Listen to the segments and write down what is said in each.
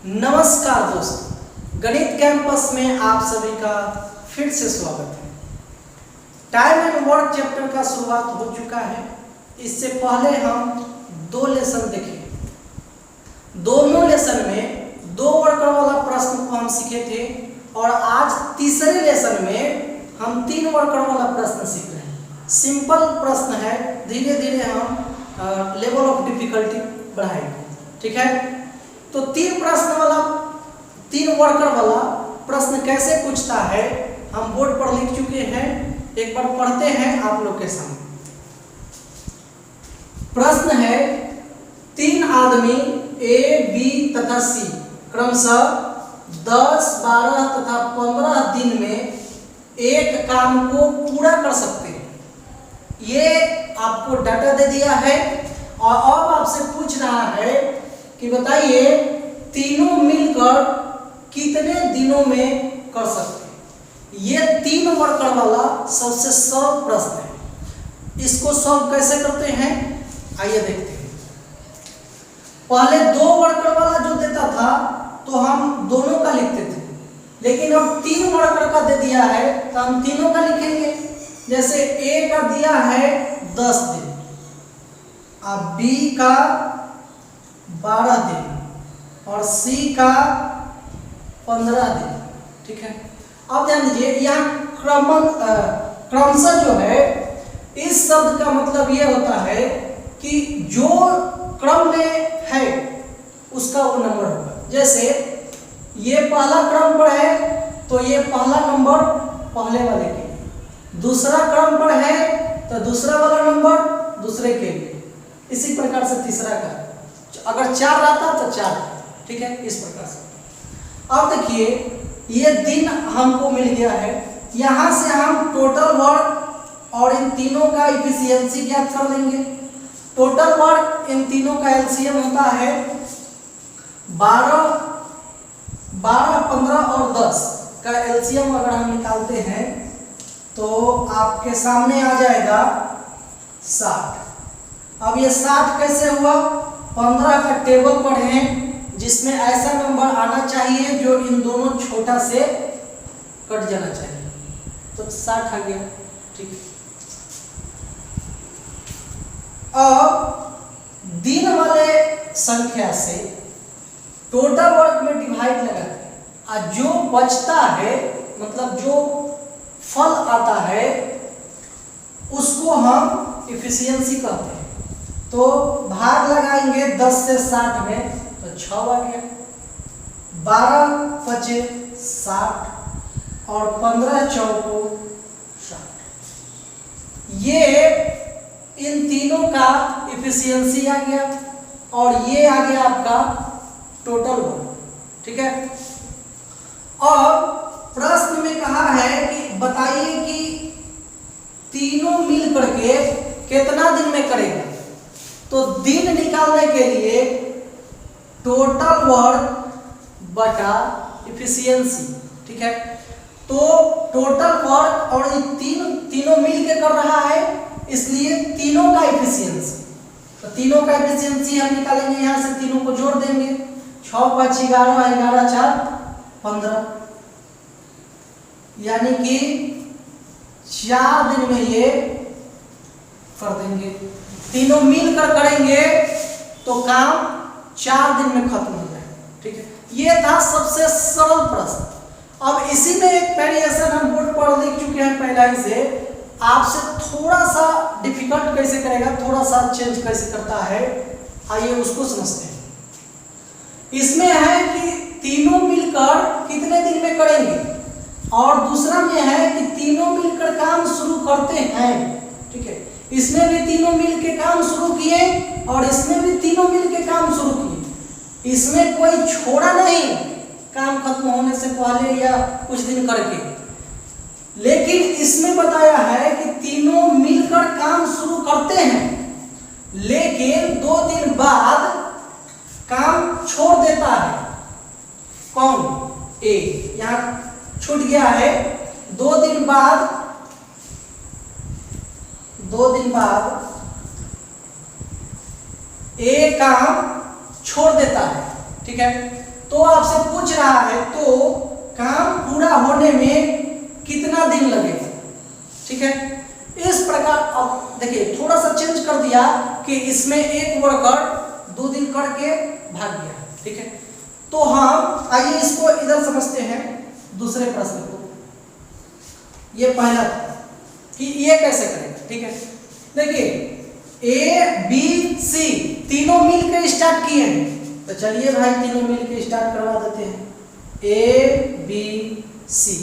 नमस्कार दोस्तों, गणित कैंपस में आप सभी का फिर से स्वागत है। टाइम एंड वर्क चैप्टर का शुरुआत हो चुका है। इससे पहले हम दो लेसन देखे। दोनों लेसन में दो वर्कर वाला प्रश्न को हम सीखे थे और आज तीसरे लेसन में हम 3 वर्कर वाला प्रश्न सीख रहे हैं। सिंपल प्रश्न है, धीरे धीरे हम लेवल ऑफ डिफिकल्टी बढ़ाएंगे। ठीक है, तो 3 वर्कर वाला प्रश्न कैसे पूछता है हम बोर्ड पर लिख चुके हैं। एक बार पढ़ते हैं आप लोग के सामने। प्रश्न है, 3 आदमी ए, बी तथा सी क्रमशः 10, 12 तथा 15 दिन में एक काम को पूरा कर सकते हैं। ये आपको डाटा दे दिया है और अब आपसे पूछ रहा है कि बताइए तीनों मिलकर कितने दिनों में कर सकते हैं। ये 3 वर्कर वाला सबसे सरल प्रश्न है। इसको सॉल्व कैसे करते हैं आइए देखते हैं। पहले 2 वर्कर वाला जो देता था तो हम दोनों का लिखते थे, लेकिन अब 3 वर्कर का दे दिया है तो हम तीनों का लिखेंगे। जैसे ए का दिया है 10 दिन, अब बी का 12 दिन और सी का 15 दिन। ठीक है, अब ध्यान दीजिए यहाँ क्रमशः जो है, इस शब्द का मतलब यह होता है कि जो क्रम में है उसका वो नंबर होगा। जैसे ये पहला क्रम पर है तो ये पहला नंबर पहले वाले के लिए, दूसरा क्रम पर है तो दूसरा वाला नंबर दूसरे के लिए, इसी प्रकार से तीसरा का। अगर 4 रहता तो 4। ठीक है, इस प्रकार से। अब देखिए ये दिन हमको मिल गया है। यहां से हम टोटल वर्क और इन तीनों का इफिशियंसी ज्ञात कर लेंगे। टोटल वर्क इन तीनों का एलसीएम होता है 12, 15 और 10 का एलसीएम अगर हम निकालते हैं तो आपके सामने आ जाएगा 60। अब ये 60 कैसे हुआ? 15 का टेबल पढ़ें जिसमें ऐसा नंबर आना चाहिए जो इन दोनों छोटा से कट जाना चाहिए, तो 60 आ गया। ठीक है, अब दिन वाले संख्या से टोटल वर्क में डिवाइड लगाते हैं और जो बचता है मतलब जो फल आता है उसको हम इफिशियंसी कहते हैं। तो भाग लगाएंगे 10 से 60 में तो 6 आ गया। 12 बचे 60 और 15 चौको 60। ये इन तीनों का इफिशियंसी आ गया और ये आ गया आपका टोटल वर्क। ठीक है, और प्रश्न में कहा है कि बताइए कि तीनों मिल करके कितना दिन में करेगा। तो दिन निकालने के लिए टोटल वर्क बटा इफिशियंसी। ठीक है, तो टोटल वर्क और ये तीनों मिल के कर रहा है, इसलिए तीनों का इफिशियंसी। तो तीनों का इफिशियंसी हम निकालेंगे, यहां से तीनों को जोड़ देंगे। 6 × 5 = 11, 11 × 4 = 15, यानी कि 4 दिन में ये कर देंगे। तीनों मिलकर करेंगे तो काम 4 दिन में खत्म हो जाएगा। ठीक है, ये था सबसे सरल प्रश्न। अब इसी में एक वेरिएशन हम बोर्ड पर लिख चुके हैं पहले ही से। आपसे थोड़ा सा डिफिकल्ट कैसे करेगा, थोड़ा सा चेंज कैसे करता है, आइए उसको समझते हैं। इसमें है कि तीनों मिलकर कितने दिन में करेंगे और दूसरा में है कि तीनों मिलकर काम शुरू करते हैं। ठीक है, इसमें भी तीनों मिल के काम शुरू किए और इसमें भी तीनों मिल के काम शुरू किए। इसमें कोई छोड़ा नहीं काम खत्म होने से पहले या कुछ दिन करके, लेकिन इसमें बताया है कि तीनों मिलकर काम शुरू करते हैं लेकिन 2 दिन बाद काम छोड़ देता है। कौन? ए, यहां छूट गया है। 2 दिन बाद ए काम छोड़ देता है। ठीक है, तो आपसे पूछ रहा है तो काम पूरा होने में कितना दिन लगेगा। ठीक है, इस प्रकार अब देखिए थोड़ा सा चेंज कर दिया कि इसमें एक वर्कर 2 दिन करके भाग गया। ठीक है, तो हम आइए इसको इधर समझते हैं दूसरे प्रश्न को। ये पहला कि ये कैसे करेंगे। ठीक है, देखिए ए बी सी तीनों मिलकर स्टार्ट किए हैं, तो चलिए भाई तीनों मिलकर स्टार्ट करवा देते हैं। ए बी सी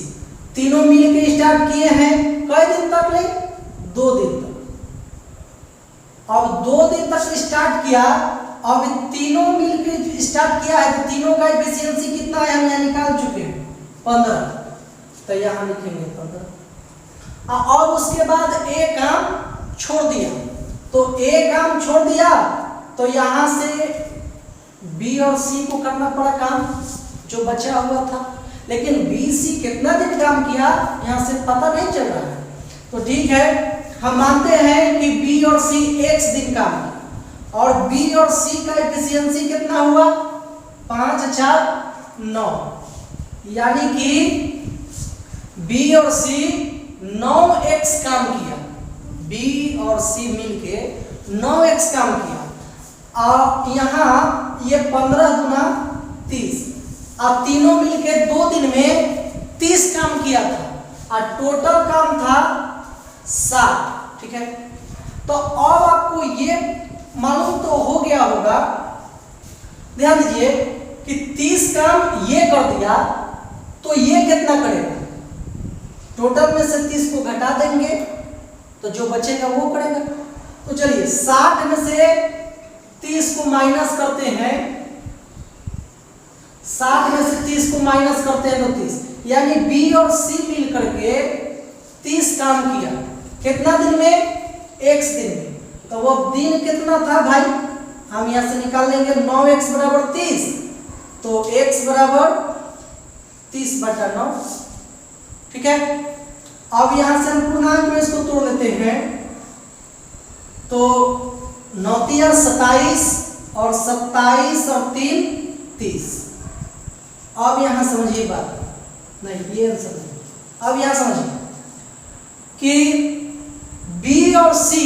तीनों मिलकर स्टार्ट किए हैं, कई दिन तक ले 2 दिन तक। अब 2 दिन तक स्टार्ट किया, अब तीनों मिलकर स्टार्ट किया है तो तीनों का एफिशिएंसी कितना है हम यहाँ निकाल चुके हैं 15, तो यहाँ लिखेंगे 15। और उसके बाद ए काम छोड़ दिया, तो ए काम छोड़ दिया तो यहाँ से बी और सी को करना पड़ा काम जो बचा हुआ था, लेकिन बी सी कितना दिन काम किया यहाँ से पता नहीं चल रहा है। तो ठीक है, हम मानते हैं कि बी और सी x दिन काम किया और बी और सी का एफिशिएंसी कितना हुआ 5 4 9, यानी कि बी और सी 9x काम किया। बी और सी मिलके 9x काम किया और यहाँ ये 15 गुना 30 और तीनों मिलके 2 दिन में 30 काम किया था और टोटल काम था 60। ठीक है, तो अब आपको ये मालूम तो हो गया होगा, ध्यान दीजिए कि 30 काम ये कर दिया तो ये कितना करेगा, टोटल में से 30 को घटा देंगे तो जो बचेगा वो करेगा। तो चलिए 60 में से 30 को माइनस करते हैं, 60 में से 30 को माइनस करते हैं तो 30, यानी बी और सी मिल करके 30 काम किया कितना दिन में x दिन में। तो वो दिन कितना था भाई, हम यहां से निकाल लेंगे 9x बराबर 30, तो x बराबर 30/9। ठीक है, अब यहां से हम पूर्णांक में इसको तोड़ लेते हैं, तो 9 तिया 27 और 27 और 3 30। अब यहां समझिए बात, नहीं ये समझिए, अब यहां समझिए कि बी और सी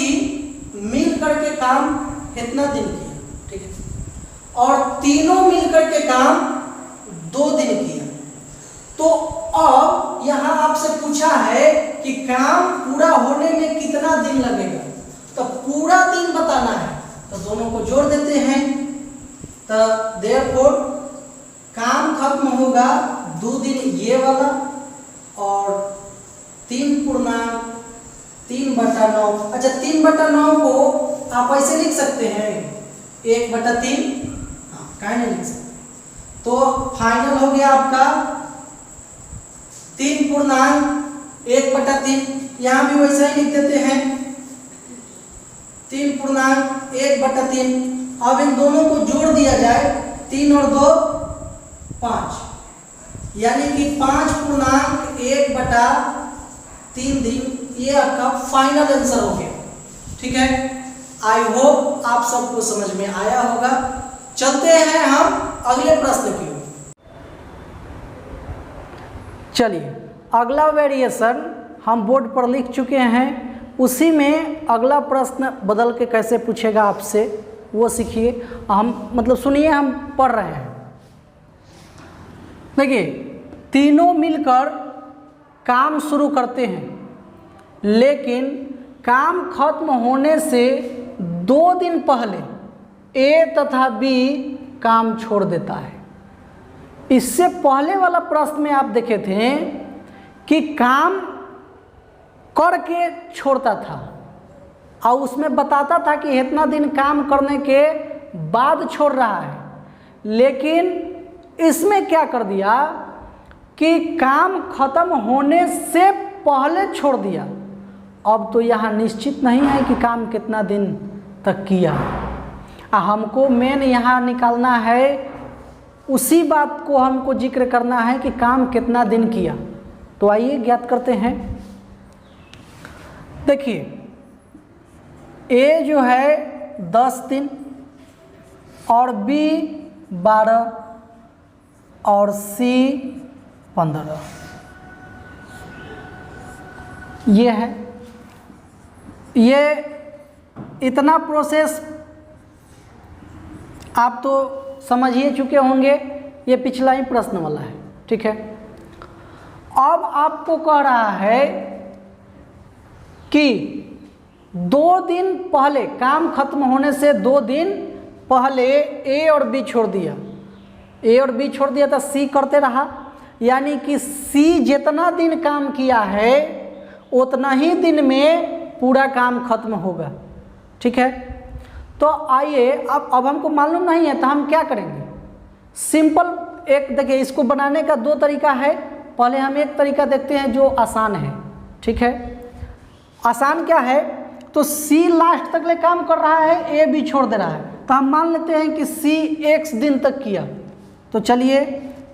मिल करके काम कितना दिन किया। ठीक है, और तीनों मिल करके काम 2 दिन किया। तो अब यहां आपसे पूछा है कि काम पूरा होने में कितना दिन लगेगा, तो पूरा दिन बताना है, तो दोनों को जोड़ देते हैं। तो देयरफॉर काम खत्म होगा 2 दिन ये वाला और 3/9। अच्छा 3/9 को आप ऐसे लिख सकते हैं 1/3, हाँ काहे नहीं लिख सकते। तो फाइनल हो गया आपका 3/1/3, यहाँ भी वैसे ही लिख देते हैं 3/1/3। अब इन दोनों को जोड़ दिया जाए, 3 और 2 5, यानी कि 5/1/3 दिन, ये आपका फाइनल आंसर हो गया। ठीक है, आई होप आप सबको समझ में आया होगा। चलते हैं हम अगले प्रश्न की ओर। चलिए अगला वेरिएशन हम बोर्ड पर लिख चुके हैं, उसी में अगला प्रश्न बदल के कैसे पूछेगा आपसे वो सीखिए। हम मतलब सुनिए, हम पढ़ रहे हैं। देखिए तीनों मिलकर काम शुरू करते हैं, लेकिन काम खत्म होने से 2 दिन पहले ए तथा बी काम छोड़ देता है। इससे पहले वाला प्रश्न में आप देखे थे कि काम करके छोड़ता था और उसमें बताता था कि इतना दिन काम करने के बाद छोड़ रहा है, लेकिन इसमें क्या कर दिया कि काम खत्म होने से पहले छोड़ दिया। अब तो यहाँ निश्चित नहीं है कि काम कितना दिन तक किया, हमको मेन यहाँ निकालना है, उसी बात को हमको जिक्र करना है कि काम कितना दिन किया। तो आइए ज्ञात करते हैं। देखिए ए जो है 10 दिन और बी 12, और सी 15। ये है, ये इतना प्रोसेस आप तो समझ ही चुके होंगे, ये पिछला ही प्रश्न वाला है, ठीक है। अब आपको कह रहा है कि 2 दिन पहले, काम खत्म होने से 2 दिन पहले ए और बी छोड़ दिया, ए और बी छोड़ दिया तो सी करते रहा, यानी कि सी जितना दिन काम किया है उतना ही दिन में पूरा काम खत्म होगा, ठीक है। तो आइए, अब हमको मालूम नहीं है तो हम क्या करेंगे, सिंपल एक देखिए, इसको बनाने का 2 तरीका है। पहले हम एक तरीका देखते हैं जो आसान है, ठीक है। आसान क्या है, तो सी लास्ट तक ले काम कर रहा है, ए बी छोड़ दे रहा है, तो हम मान लेते हैं कि सी x दिन तक किया। तो चलिए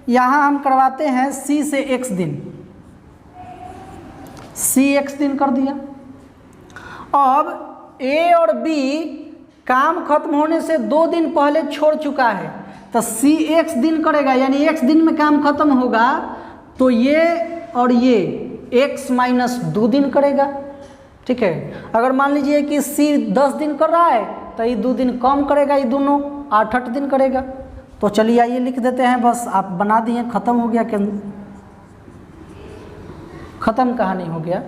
यहाँ हम करवाते हैं सी से x दिन, सी x दिन कर दिया। अब ए और बी काम खत्म होने से 2 दिन पहले छोड़ चुका है, तो सी x दिन करेगा, यानी x दिन में काम खत्म होगा, तो ये और ये x माइनस 2 दिन करेगा, ठीक है। अगर मान लीजिए कि सी 10 दिन कर रहा है तो ये 2 दिन कम करेगा, ये दोनों 8 दिन करेगा। तो चलिए आइए लिख देते हैं, बस आप बना दिए, ख़त्म हो गया, ख़त्म कहानी हो गया,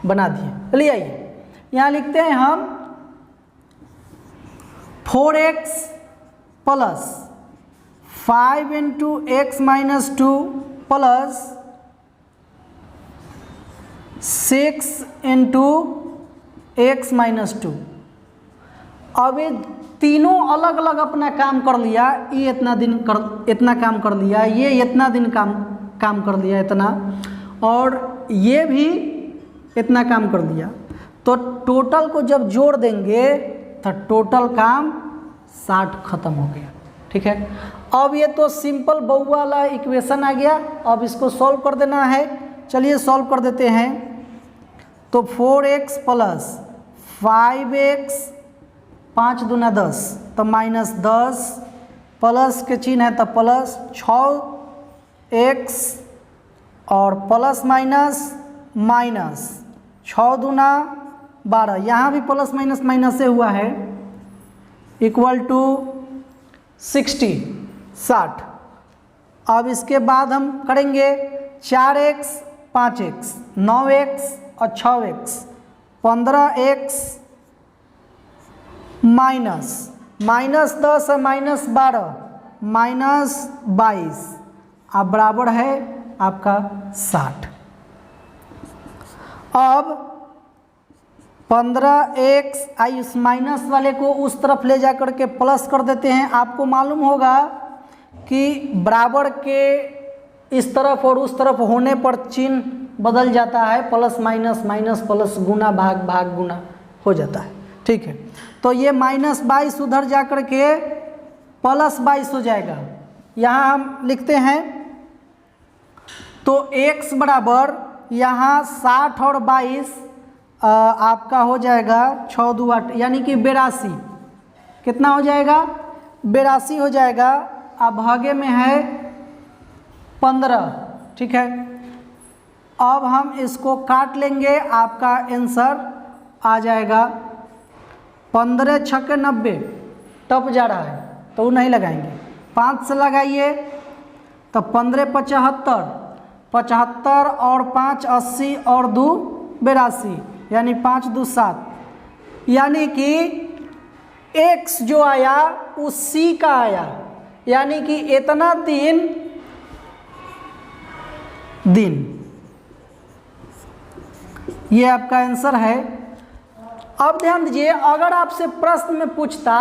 बना दिए। चलिए आइए यहाँ लिखते हैं हम 4x plus 5 into x minus 2 plus 6 into x minus 2। अब ये तीनों अलग अलग अपना काम कर लिया, ये इतना काम कर लिया, ये इतना दिन काम कर लिया इतना, और ये भी इतना काम कर लिया। तो टोटल को जब जोड़ देंगे तो टोटल काम 60 खत्म हो गया, ठीक है। अब ये तो सिंपल बहु वाला इक्वेशन आ गया, अब इसको सॉल्व कर देना है। चलिए सॉल्व कर देते हैं। तो 4x प्लस 5x 5 दूना 10, तो माइनस 10, प्लस के चिन्ह है तो प्लस 6x और प्लस माइनस माइनस 6 दूना 12, यहाँ भी प्लस माइनस माइनस से हुआ है, इक्वल टू 60। अब इसके बाद हम करेंगे 4x 5x 9x और 6x 15x माइनस 10 और माइनस 12 माइनस 22, अब बराबर है आपका 60। अब 15x आई उस माइनस वाले को उस तरफ ले जा कर के प्लस कर देते हैं। आपको मालूम होगा कि बराबर के इस तरफ और उस तरफ होने पर चिन्ह बदल जाता है, प्लस माइनस माइनस प्लस, गुना भाग भाग गुना हो जाता है, ठीक है। तो ये माइनस 22 उधर जा कर के प्लस 22 हो जाएगा। यहाँ हम लिखते हैं तो x बराबर यहाँ 60 और 22 आपका हो जाएगा 6 2 8, यानी कि 82। कितना हो जाएगा? 82 हो जाएगा। अब भागे में है 15, ठीक है। अब हम इसको काट लेंगे, आपका आंसर आ जाएगा 15 छक्के 90, टप जा रहा है तो वो नहीं लगाएंगे, 5 से लगाइए तो 15 75, 75 और 5 80 और 2 82, यानी 5 2 7, यानी कि x जो आया वो c का आया, यानी कि इतना दिन ये आपका आंसर है। अब ध्यान दीजिए, अगर आपसे प्रश्न में पूछता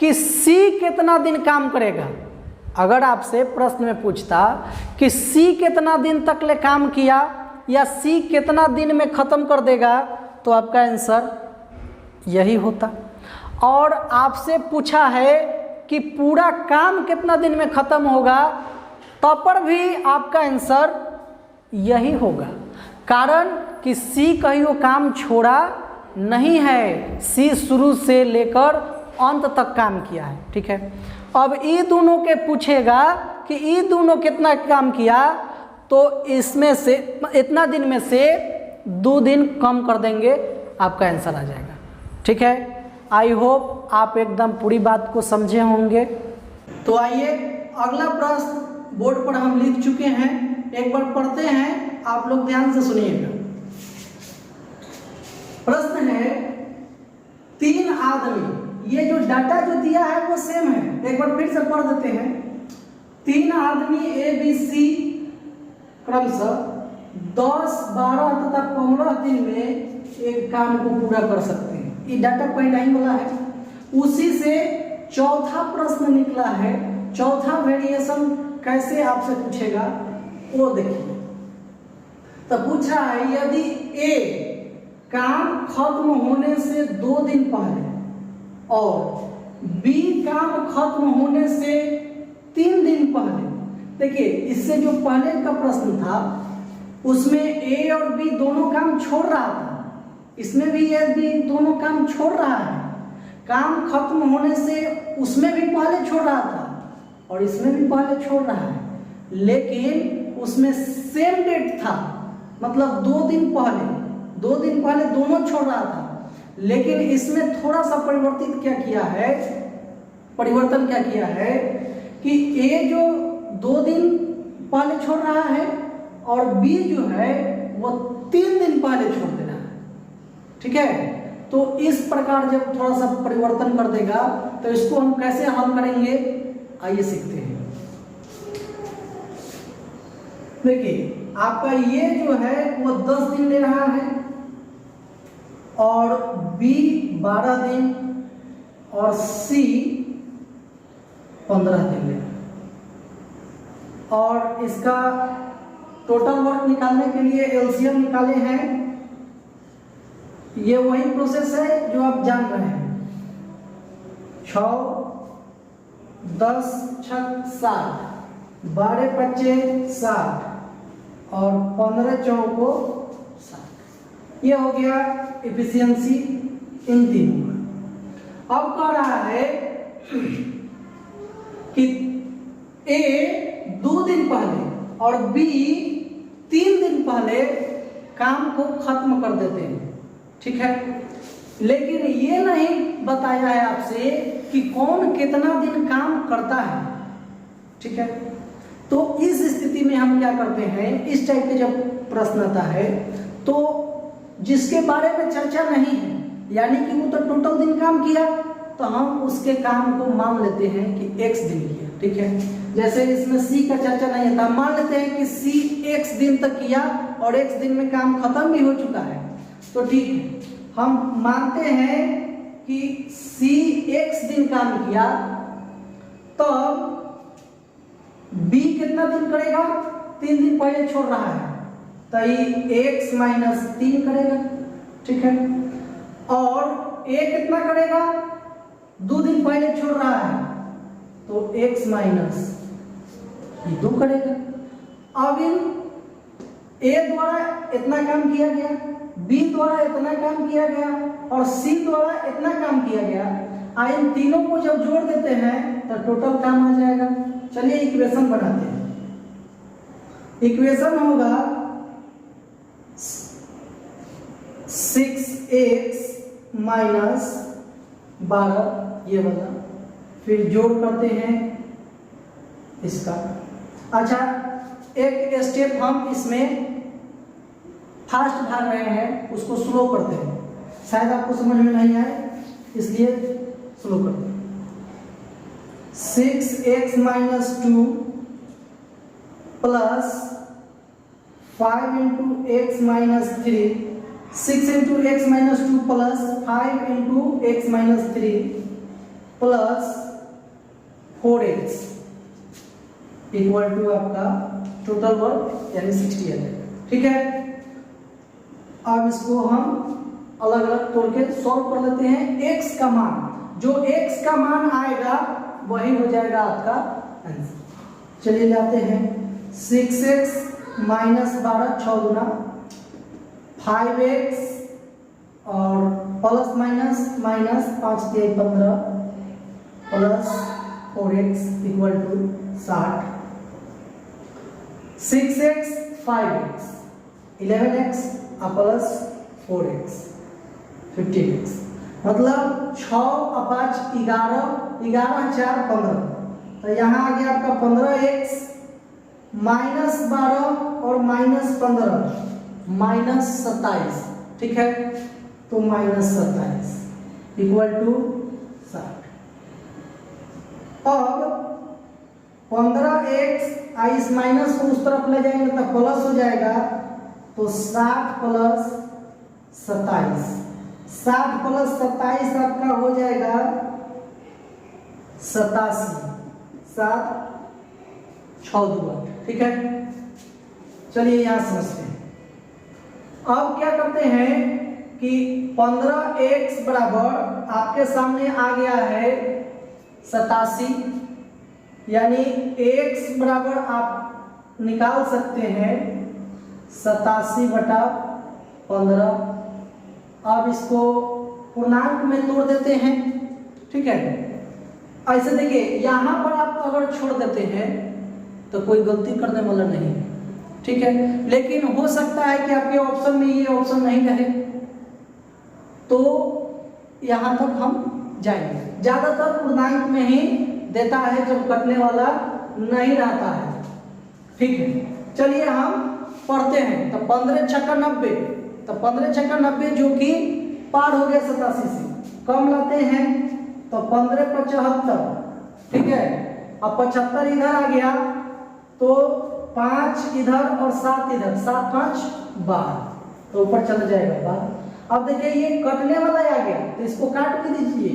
कि c कितना दिन काम करेगा, अगर आपसे प्रश्न में पूछता कि c कितना दिन तक ले काम किया या c कितना दिन में ख़त्म कर देगा, तो आपका आंसर यही होता। और आपसे पूछा है कि पूरा काम कितना दिन में ख़त्म होगा, तब पर भी आपका आंसर यही होगा, कारण कि c कहीं वो काम छोड़ा नहीं है, c शुरू से लेकर अंत तक काम किया है, ठीक है। अब ये दोनों के पूछेगा कि ये दोनों कितना काम किया, तो इसमें से इतना दिन में से 2 दिन कम कर देंगे, आपका आंसर आ जाएगा। ठीक है, आई होप आप एकदम पूरी बात को समझे होंगे। तो आइए अगला प्रश्न बोर्ड पर हम लिख चुके हैं, एक बार पढ़ते हैं, आप लोग ध्यान से सुनिएगा। प्रश्न है 3 आदमी, ये जो डाटा जो दिया है वो सेम है, एक बार फिर से पढ़ देते हैं। 3 आदमी ABC क्रमशः 10, 12 तथा 15 दिन में एक काम को पूरा कर सकते हैं। ये डाटा पहला ही वाला है। उसी से चौथा प्रश्न निकला है, चौथा वेरिएशन कैसे आपसे पूछेगा वो देखिए। तो पूछा है यदि A काम खत्म होने से 2 दिन पहले और B काम खत्म होने से 3 दिन पहले, देखिए इससे जो पहले का प्रश्न था उसमें A और B दोनों काम छोड़ रहा था, इसमें भी ये B दोनों काम छोड़ रहा है। काम खत्म होने से उसमें भी पहले छोड़ रहा था और इसमें भी पहले छोड़ रहा है, लेकिन उसमें सेम डेट था, मतलब 2 दिन पहले दोनों छोड़ रहा था, लेकिन इसमें थोड़ा सा परिवर्तन क्या किया है कि A जो 2 दिन पहले छोड़ रहा है और B जो है वो 3 दिन पहले छोड़ दे रहा है। ठीक है, तो इस प्रकार जब थोड़ा सा परिवर्तन कर देगा तो इसको हम कैसे हल करेंगे, आइए सीखते हैं। देखिए आपका ये जो है वो 10 दिन ले रहा है और B 12 दिन और C 15 दिन ले, और इसका टोटल वर्क निकालने के लिए एलसीएम निकाले हैं। ये वही प्रोसेस है जो आप जान रहे हैं, 6, 10, 6, 7, 12, 25, 60 और 15, 4, 7। ये हो गया एफिशिएंसी इन तीनों का। अब कह रहा है कि A 2 दिन पहले और B 3 दिन पहले काम को खत्म कर देते हैं। ठीक है, लेकिन ये नहीं बताया है आपसे कि कौन कितना दिन काम करता है। ठीक है, तो इस स्थिति में हम क्या करते हैं, इस टाइप के जब प्रश्न आता है तो जिसके बारे में चर्चा नहीं है, यानी कि वो तो टोटल दिन काम किया, तो हम उसके काम को मान लेते हैं कि x दिन किया। ठीक है, जैसे इसमें C का चर्चा नहीं है, तो हम मान लेते हैं कि C x दिन तक किया और x दिन में काम खत्म भी हो चुका है, तो ठीक है, हम मानते हैं कि C x दिन काम किया, तो B कितना दिन करेगा, 3 दिन पहले छोड़ रहा है, तो ये x माइनस 3 करेगा। ठीक है, और A कितना करेगा, 2 दिन पहले छोड़ रहा है, तो x माइनस 2 करेगा। अब इन A द्वारा इतना काम किया गया, B द्वारा इतना काम किया गया और C द्वारा इतना काम किया गया, इन तीनों को जब जोड़ देते हैं तो टोटल काम आ जाएगा। चलिए इक्वेशन बनाते हैं। इक्वेशन होगा 6x माइनस 12, ये वाला, फिर जोड़ करते हैं इसका। अच्छा, एक स्टेप हम इसमें फास्ट भाग रहे हैं, उसको स्लो करते हैं, शायद आपको समझ में नहीं आए इसलिए स्लो करते हैं। 6x minus 2 plus 5 into x minus 3, 6 into x minus 2 plus 5 into x minus 3 plus 4x equal to आपका टोटल वर्क यानी 60 आ जाएगा। ठीक है, अब इसको हम अलग अलग तोड़ के सॉल्व कर लेते हैं। x का मान, जो x का मान आएगा वही हो जाएगा आपका आंसर। चलिए लाते हैं 6x माइनस 12, 6 गुना 5x और plus minus minus 5 3 15 plus 4x equal to 60 6x 5x 11x प्लस 4x 15x, मतलब 6 और 5 11, 11 4 15, तो यहाँ आ गया आपका 15x माइनस 12 और माइनस 15 माइनस 27, ठीक है, तो माइनस 27 इक्वल टू 60। अब 15x इस माइनस को उस तरफ ले जाएंगे तो प्लस हो जाएगा, तो 60 प्लस 27, 60 प्लस 27 आपका हो जाएगा 87, 7 6 2 8, ठीक है। चलिए यहां समझते हैं। अब क्या करते हैं कि 15x बराबर आपके सामने आ गया है 87, यानी x बराबर आप निकाल सकते हैं 87/15। अब इसको पूर्णांक में तोड़ देते हैं, ठीक है। ऐसे देखिए यहां पर आप अगर छोड़ देते हैं तो कोई गलती करने वाला नहीं है, ठीक है, लेकिन हो सकता है कि आपके ऑप्शन में ये ऑप्शन नहीं रहे, तो यहां तक हम जाएंगे। ज्यादातर पूर्णांक में ही देता है जब कटने वाला नहीं रहता है, ठीक है। चलिए हम पढ़ते हैं। तो 15 छक्का 90, तो 15 छक्का 90 जो कि पार हो गया 87 से, कम लाते हैं तो 15 75, ठीक है। अब 75 इधर आ गया तो 5 इधर और 7 इधर, 7 5 12, तो ऊपर चला जाएगा 12। अब देखिए ये कटने वाला आ गया तो इसको काट के दीजिए,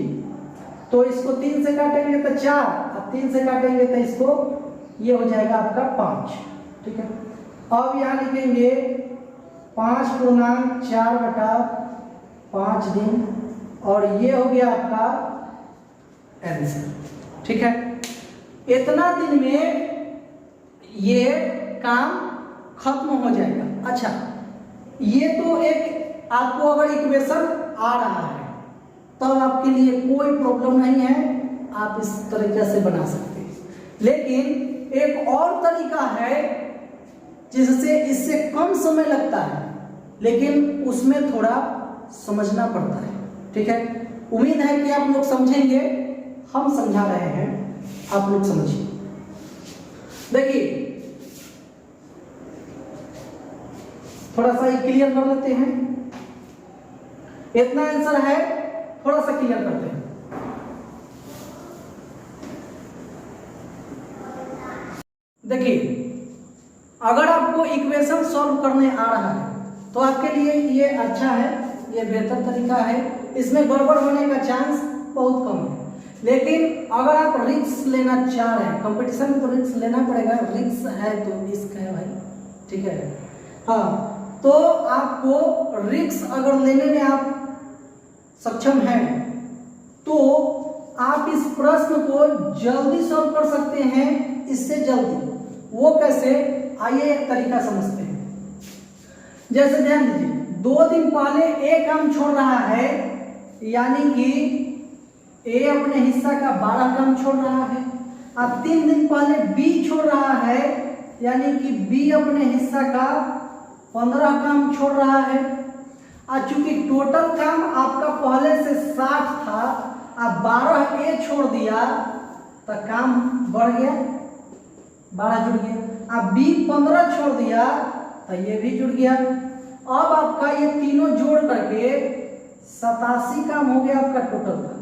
तो इसको 3 से काटेंगे तो 4, अब 3 से काटेंगे तो इसको ये हो जाएगा आपका 5, ठीक है। अब यहाँ लिखेंगे 5/4/5 दिन, और ये हो गया आपका आंसर, ठीक है। इतना दिन में ये काम खत्म हो जाएगा। अच्छा, ये तो एक आपको अगर इक्वेशन आ रहा है तब आपके लिए कोई प्रॉब्लम नहीं है, आप इस तरीके से बना सकते हैं। लेकिन एक और तरीका है जिससे इससे कम समय लगता है, लेकिन उसमें थोड़ा समझना पड़ता है, ठीक है। उम्मीद है कि आप लोग समझेंगे, हम समझा रहे हैं, आप लोग समझिए। देखिए थोड़ा सा क्लियर कर लेते हैं, इतना आंसर है, थोड़ा सा क्लियर करते हैं। देखिए अगर आपको इक्वेशन सॉल्व करने आ रहा है तो आपके लिए ये अच्छा है, ये बेहतर तरीका है, इसमें गड़बड़ होने का चांस बहुत कम है। लेकिन अगर आप रिस्क लेना चाह रहे हैं, कंपटीशन में तो रिस्क लेना पड़ेगा, रिस्क है तो रिस्क है भाई, ठीक है। हाँ, तो आपको रिस्क अगर लेने में आप सक्षम हैं तो आप इस प्रश्न को जल्दी सॉल्व कर सकते हैं, इससे जल्दी। वो कैसे, आइए एक तरीका समझते हैं। जैसे ध्यान दीजिए, 2 दिन पहले ए काम छोड़ रहा है, यानी कि ए अपने हिस्सा का 12 काम छोड़ रहा है। अब 3 दिन पहले बी छोड़ रहा है, यानी कि बी अपने हिस्सा का 15 काम छोड़ रहा है। और चूंकि टोटल काम आपका पहले से 60 था, अब 12 ए छोड़ दिया तो काम बढ़ गया, 12 जुड़ गया। अब बी 15 छोड़ दिया तो ये भी जुड़ गया। अब आपका ये तीनों जोड़ करके 87 काम हो गया आपका टोटल का।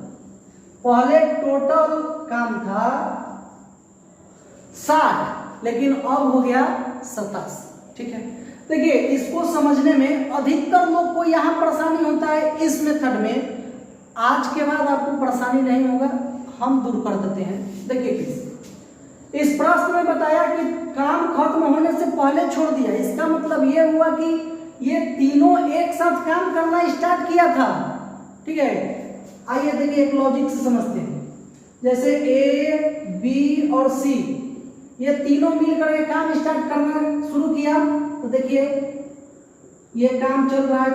पहले टोटल काम था 60, लेकिन अब हो गया 87, ठीक है। देखिए इसको समझने में अधिकतर लोग को यहाँ परेशानी होता है इस मेथड में। आज के बाद आपको परेशानी नहीं होगा, हम दूर कर देते हैं। देखिए इस प्रश्न में बताया कि काम खत्म होने से पहले छोड़ दिया, इसका मतलब ये हुआ कि ये तीनों एक साथ काम करना स्टार्ट किया था, ठीक है। आइए देखिए एक लॉजिक से समझते हैं। जैसे ए बी और सी ये तीनों मिलकर के काम स्टार्ट करना शुरू किया, तो देखिए ये काम चल रहा है।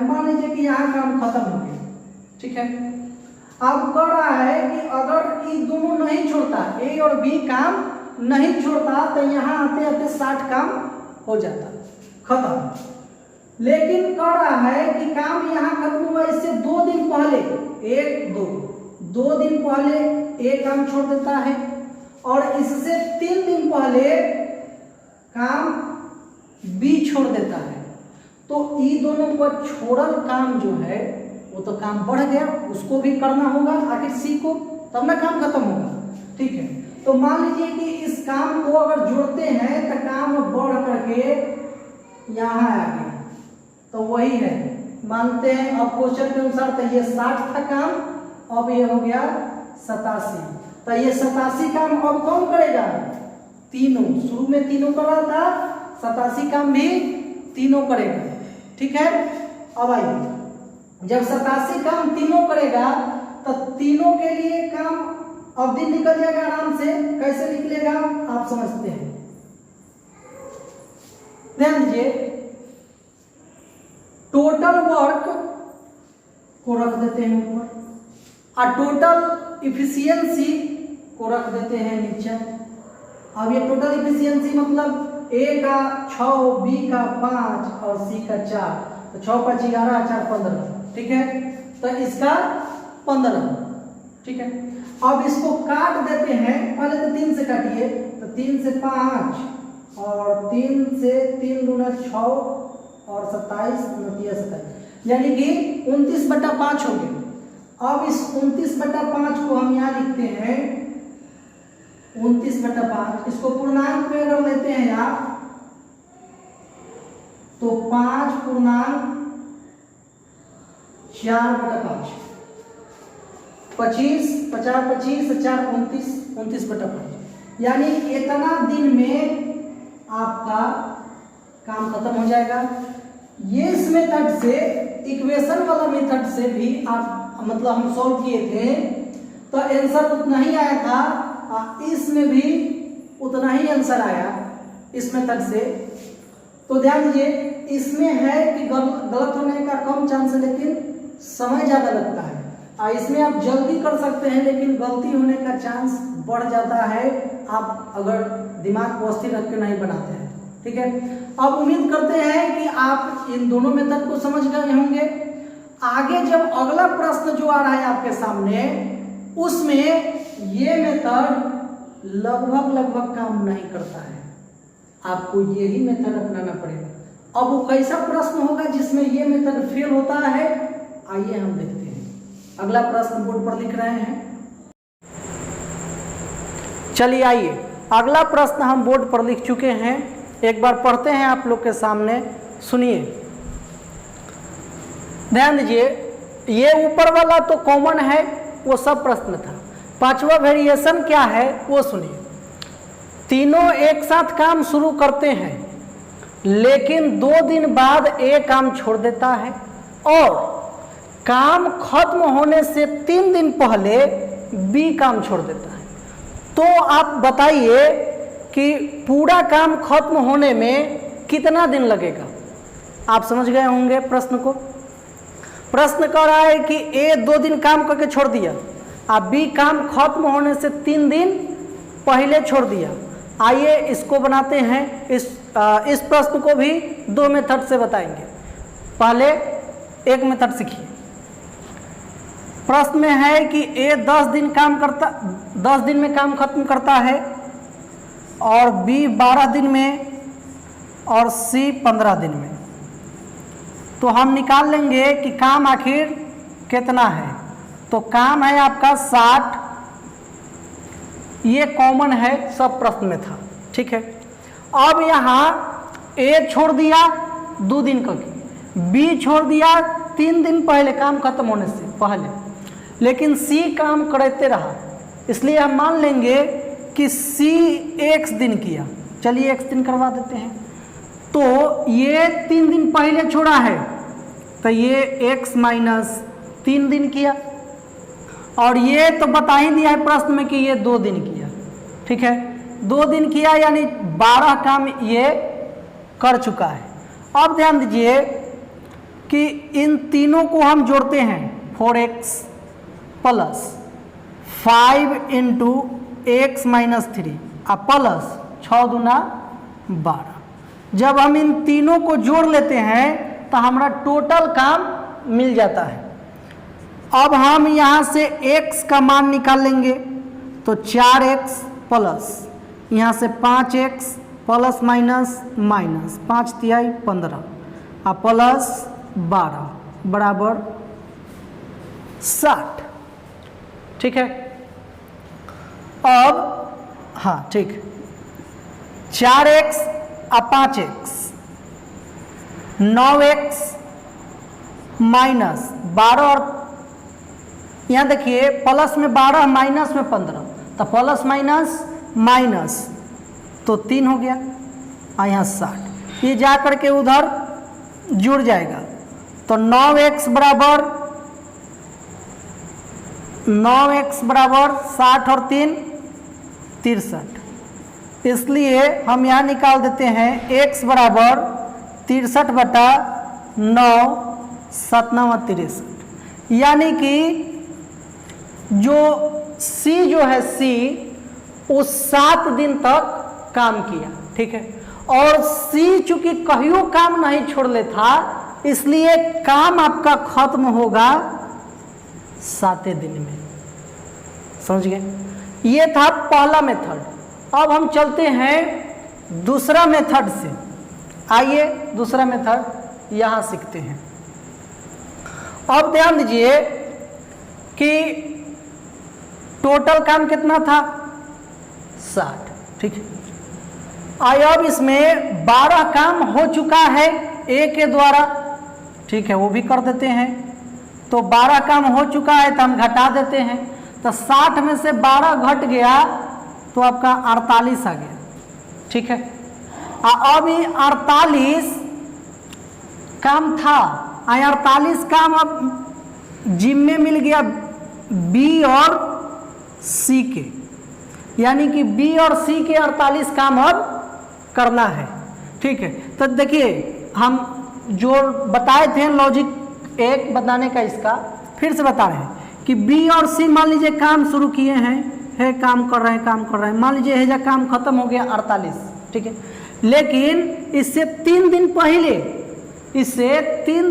मान लीजिए कि यहाँ काम खत्म हो गया, ठीक है। अब कह रहा है कि अगर ये दोनों नहीं छोड़ता, ए और बी काम नहीं छोड़ता तो यहाँ आते आते 60 काम हो जाता, खत्म। लेकिन कह रहा है कि काम यहाँ खत्म हुआ इससे 2 दिन पहले, 1 2 दिन पहले ए काम छोड़ देता है, और इससे 3 दिन पहले काम बी छोड़ देता है। तो ये दोनों को छोड़ल काम जो है वो तो काम बढ़ गया, उसको भी करना होगा आखिर सी को, तब ना काम खत्म होगा, ठीक है। तो मान लीजिए कि इस काम को अगर जोड़ते हैं तो काम बढ़ करके यहाँ आ गया, तो वही है, मानते हैं अब क्वेश्चन के अनुसार तो ये 60 था काम, अब ये हो गया 87। तो ये 87 काम अब कौन करेगा? तीनों, शुरू में तीनों कर रहा था, 87 काम भी तीनों करेगा, ठीक है। अब आइए, जब 87 काम तीनों करेगा तो तीनों के लिए काम अब दिन निकल जाएगा आराम से। कैसे निकलेगा आप समझते हैं, ध्यान दीजिए। टोटल वर्क को रख देते हैं ऊपर और टोटल इफिशियंसी को रख देते हैं नीचे। अब ये टोटल इफिशियंसी मतलब ए का 6, बी का 5 और सी का 4, तो 6 5 11 4 15, ठीक है। तो इसका 15, ठीक है। अब इसको काट देते हैं, पहले तो 3 से काटिए, तो 3 से 5 और 3 से 3 दूना 6 और 27 29 27, यानी कि 29/5 हो गया। अब इस 29/5 को हम यहाँ लिखते हैं 29/5, इसको पूर्णांक में अगर लेते हैं आप तो 5 पूर्णांक 4/5, 25 50 25 4 29 29/5, यानी इतना दिन में आपका काम खत्म हो जाएगा। ये इस मेथड से, इक्वेशन वाला मेथड से भी आप मतलब हम सॉल्व किए थे तो आंसर उतना ही आया था, इसमें भी उतना ही आंसर आया इस मेथड से। तो ध्यान दीजिए, इसमें है कि गलत होने का कम चांस है लेकिन समय ज़्यादा लगता है, और इसमें आप जल्दी कर सकते हैं लेकिन गलती होने का चांस बढ़ जाता है, आप अगर दिमाग को स्थिर रख के नहीं बनाते हैं, ठीक है। अब उम्मीद करते हैं कि आप इन दोनों मेथड को समझ गए होंगे। आगे जब अगला प्रश्न जो आ रहा है आपके सामने, उसमें ये मेथड लगभग काम नहीं करता है, आपको यही मेथड अपनाना पड़ेगा। अब वो कैसा प्रश्न होगा जिसमें ये मेथड फेल होता है, आइए हम देखते हैं। अगला प्रश्न बोर्ड पर लिख रहे हैं, चलिए आइए, अगला प्रश्न हम बोर्ड पर लिख चुके हैं, एक बार पढ़ते हैं आप लोग के सामने, सुनिए। ध्यान दीजिए, ये ऊपर वाला तो कॉमन है, वो सब प्रश्न था। 5वां वेरिएशन क्या है वो सुनिए। तीनों एक साथ काम शुरू करते हैं लेकिन 2 दिन बाद ए काम छोड़ देता है और काम खत्म होने से 3 दिन पहले बी काम छोड़ देता है। तो आप बताइए कि पूरा काम खत्म होने में कितना दिन लगेगा। आप समझ गए होंगे प्रश्न को। प्रश्न कह रहा है कि ए 2 दिन काम करके छोड़ दिया, अब बी काम खत्म होने से 3 दिन पहले छोड़ दिया। आइए इसको बनाते हैं, इस प्रश्न को भी 2 मेथड से बताएंगे। पहले एक मेथड सीखिए। प्रश्न में है कि ए 10 दिन में काम खत्म करता है और बी 12 दिन में और सी 15 दिन में। तो हम निकाल लेंगे कि काम आखिर कितना है। तो काम है आपका 60, ये कॉमन है, सब प्रश्न में था, ठीक है। अब यहाँ ए छोड़ दिया 2 दिन का, बी छोड़ दिया 3 दिन पहले काम खत्म होने से पहले, लेकिन सी काम करते रहा, इसलिए हम मान लेंगे कि सी x दिन किया। चलिए x दिन करवा देते हैं। तो ये 3 दिन पहले छोड़ा है तो ये x माइनस 3 दिन किया, और ये तो बता ही दिया है प्रश्न में कि ये 2 दिन किया, ठीक है। 2 दिन किया यानी 12 काम ये कर चुका है। अब ध्यान दीजिए कि इन तीनों को हम जोड़ते हैं, 4x + 5 × x - 3 प्लस 6 दूना 12। जब हम इन तीनों को जोड़ लेते हैं तो हमारा टोटल काम मिल जाता है। अब हम यहाँ से x का मान निकाल लेंगे तो 4x प्लस यहाँ से 5x प्लस माइनस माइनस 5 तिहाई 15 और प्लस 12 बराबर 60। ठीक है। अब हाँ ठीक, 4x और 5x 9x माइनस 12 और यहाँ देखिए प्लस में 12 माइनस में 15 तो प्लस माइनस माइनस तो 3 हो गया और यहाँ 60। ये जा करके उधर जुड़ जाएगा तो 9x बराबर 60 और 3 63। इसलिए हम यहाँ निकाल देते हैं x बराबर 63 बटा 9 7 9 63। यानी कि जो C जो है C उस 7 दिन तक काम किया। ठीक है। और C चूंकि कहियो काम नहीं छोड़ले था इसलिए काम आपका खत्म होगा 7 दिन में। समझ गए। ये था पहला मेथड। अब हम चलते हैं दूसरा मेथड से। आइए दूसरा मेथड यहां सीखते हैं। अब ध्यान दीजिए कि टोटल काम कितना था 60। ठीक है। अब इसमें 12 काम हो चुका है A के द्वारा। ठीक है, वो भी कर देते हैं। तो 12 काम हो चुका है तो हम घटा देते हैं तो 60 में से 12 घट गया तो आपका 48 आ गया। ठीक है। अब ये 48 काम था, 48 काम अब जिम्मे मिल गया B और C के, यानी कि B और C के 48 काम अब करना है। ठीक है। तो देखिए हम जो बताए थे लॉजिक एक बताने का, इसका फिर से बता रहे हैं कि B और C मान लीजिए काम शुरू किए हैं, काम कर रहे हैं, मान लीजिए हेजा काम खत्म हो गया 48। ठीक है। लेकिन इससे 3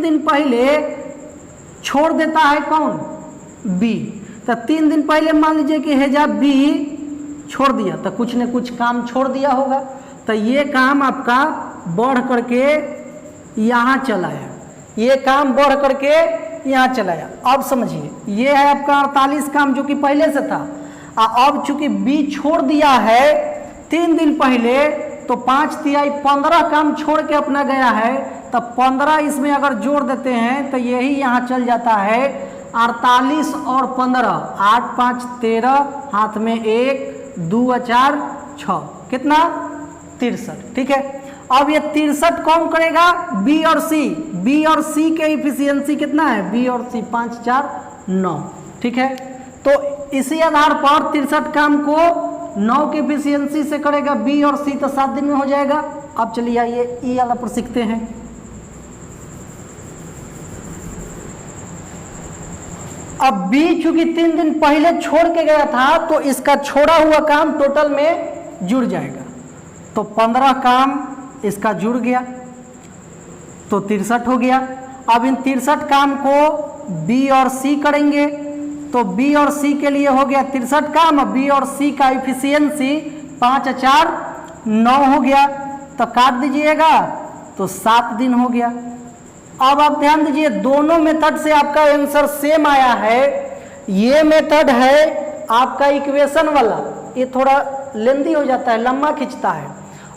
दिन पहले छोड़ देता है कौन B। तो 3 दिन पहले मान लीजिए कि हेजा B छोड़ दिया तो कुछ न कुछ काम छोड़ दिया होगा तो ये काम आपका बढ़ करके यहाँ चलाया, ये काम बढ़ करके यहाँ चलाया। अब समझिए ये है आपका 48 काम जो कि पहले से था। अब चूंकि B छोड़ दिया है 3 दिन पहले तो 5 तिहाई 15 काम छोड़ के अपना गया है तो 15 इसमें अगर जोड़ देते हैं तो यही यहाँ चल जाता है 48 और 15 8 5 13, हाथ में 1 2 4 6 कितना 63। ठीक है। अब ये 63 कौन करेगा B और C के इफिशियंसी कितना है B और C 5 4 9। ठीक है। तो इसी आधार पर 63 काम को 9 की इफिशियंसी से करेगा B और C तो 7 दिन में हो जाएगा। अब चलिए आइए ई वाला पर सीखते हैं। अब B चूंकि 3 दिन पहले छोड़ के गया था तो इसका छोड़ा हुआ काम टोटल में जुड़ जाएगा। तो 15 काम इसका जुड़ गया तो 63 हो गया। अब इन 63 काम को B और C करेंगे तो B और C के लिए हो गया 63 काम। B और C का इफिशियंसी 5 4 9 हो गया तो काट दीजिएगा तो 7 दिन हो गया। अब आप ध्यान दीजिए दोनों मेथड से आपका आंसर सेम आया है। ये मेथड है आपका इक्वेशन वाला, ये थोड़ा लेंदी हो जाता है, लंबा खींचता है,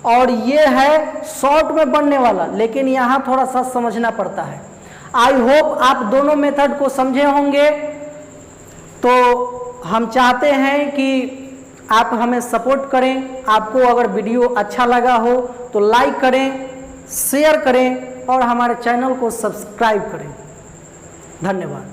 और ये है शॉर्ट में बनने वाला, लेकिन यहाँ थोड़ा सा समझना पड़ता है। आई होप आप दोनों मेथड को समझे होंगे। तो हम चाहते हैं कि आप हमें सपोर्ट करें। आपको अगर वीडियो अच्छा लगा हो तो लाइक करें, शेयर करें और हमारे चैनल को सब्सक्राइब करें। धन्यवाद।